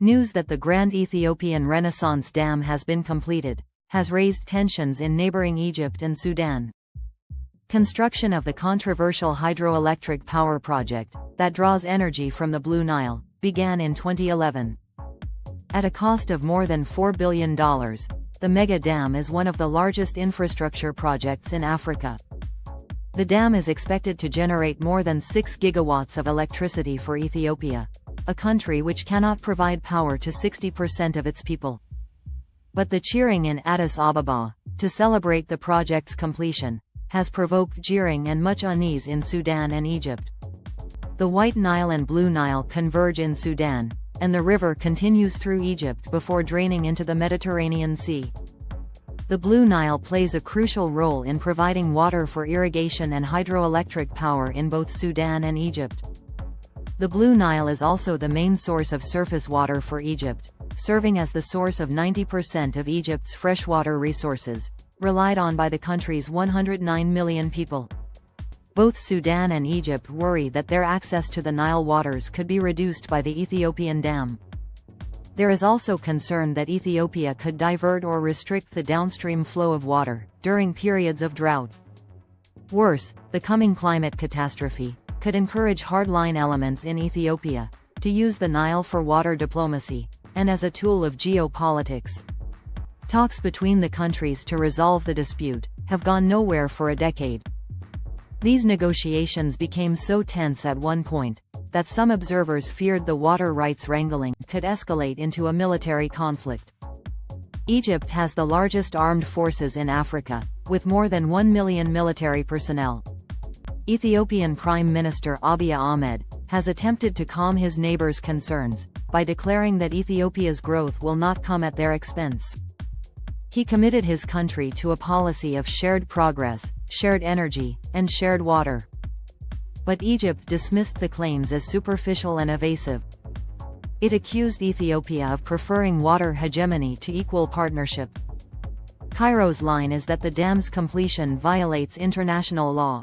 News that the Grand Ethiopian Renaissance Dam has been completed has raised tensions in neighboring Egypt and Sudan. Construction of the controversial hydroelectric power project that draws energy from the Blue Nile began in 2011. At a cost of more than $4 billion, the mega dam is one of the largest infrastructure projects in Africa. The dam is expected to generate more than 6 gigawatts of electricity for Ethiopia, a country which cannot provide power to 60% of its people. But the cheering in Addis Ababa, to celebrate the project's completion, has provoked jeering and much unease in Sudan and Egypt. The White Nile and Blue Nile converge in Sudan, and the river continues through Egypt before draining into the Mediterranean Sea. The Blue Nile plays a crucial role in providing water for irrigation and hydroelectric power in both Sudan and Egypt. The Blue Nile is also the main source of surface water for Egypt, serving as the source of 90% of Egypt's freshwater resources, relied on by the country's 109 million people. Both Sudan and Egypt worry that their access to the Nile waters could be reduced by the Ethiopian dam. There is also concern that Ethiopia could divert or restrict the downstream flow of water during periods of drought. Worse, the coming climate catastrophe could encourage hardline elements in Ethiopia to use the Nile for water diplomacy and as a tool of geopolitics. Talks between the countries to resolve the dispute have gone nowhere for a decade. These negotiations became so tense at one point that some observers feared the water rights wrangling could escalate into a military conflict. Egypt has the largest armed forces in Africa, with more than 1 million military personnel. Ethiopian Prime Minister Abiy Ahmed has attempted to calm his neighbors' concerns by declaring that Ethiopia's growth will not come at their expense. He committed his country to a policy of shared progress, shared energy, and shared water. But Egypt dismissed the claims as superficial and evasive. It accused Ethiopia of preferring water hegemony to equal partnership. Cairo's line is that the dam's completion violates international law.